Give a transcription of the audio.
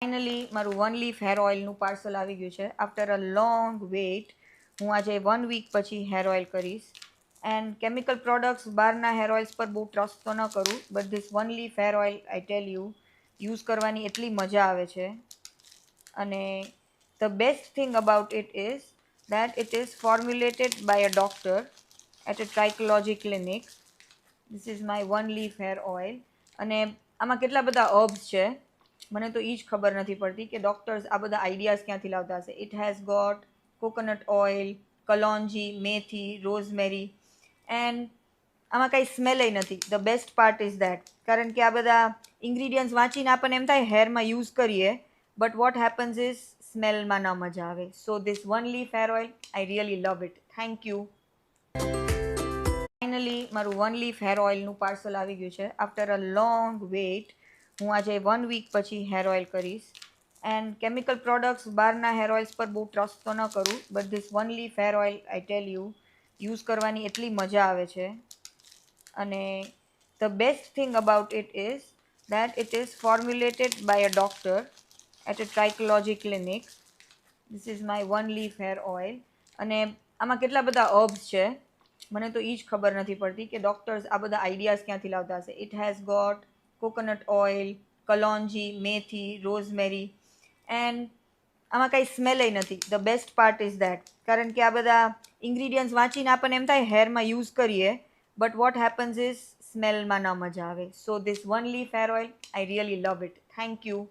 Finally મારું 1 leaf hair ઓઇલનું parcel આવી ગયું છે. આફ્ટર અ લોંગ વેઇટ હું આજે 1 વીક પછી હેર ઓઇલ કરીશ. એન્ડ કેમિકલ પ્રોડક્ટ્સ બહારના હેર ઓઇલ્સ પર બહુ ટ્રસ્ટ તો ન કરું, but this 1 leaf hair oil I tell you use કરવાની એટલી મજા આવે છે. અને the best thing about it is that it is formulated by a doctor at a trichology clinic. This is my 1 leaf hair oil. અને આમાં કેટલા બધા હર્બ્સ છે મને તો એ જ ખબર નથી પડતી કે ડૉક્ટર્સ આ બધા આઈડિયાઝ ક્યાંથી લાવતા હશે. It has got coconut oil, kalonji, methi, rosemary and આમાં કાંઈ સ્મેલય નથી. The best part is that, કારણ કે આ બધા ઇન્ગ્રીડિયન્ટ્સ વાંચીને આપણને એમ થાય હેરમાં યુઝ કરીએ, બટ વોટ હેપન્સ ઇઝ સ્મેલમાં ન મજા આવે. So this 1 leaf hair oil I really love it. Thank you. Finally મારું 1 લીફ હેર ઓઇલનું પાર્સલ આવી ગયું છે. આફ્ટર અ લોંગ વેઇટ હું આજે 1 વીક પછી હેર ઓઇલ કરીશ. એન્ડ કેમિકલ પ્રોડક્ટ્સ બહારના હેર ઓઇલ્સ પર બહુ ટ્રસ્ટ તો ન કરું, but this 1 leaf hair oil I tell you use કરવાની એટલી મજા આવે છે. અને the best thing about it is that it is formulated by a doctor at a trichology clinic. This is my 1 leaf hair oil. અને આમાં કેટલા બધા હર્બ્સ છે મને તો એ જ ખબર નથી પડતી કે ડૉક્ટર્સ આ બધા આઈડિયાઝ ક્યાંથી લાવતા હશે. It has got coconut oil, kalonji, methi, rosemary and આમાં કાંઈ સ્મેલય નથી. The best part is that, કારણ કે આ બધા ઇન્ગ્રીડિયન્ટ્સ વાંચીને આપણને એમ થાય હેરમાં યુઝ કરીએ, બટ વોટ હેપન્સ ઇઝ સ્મેલમાં ન મજા આવે. So this 1 leaf hair oil I really love it. Thank you.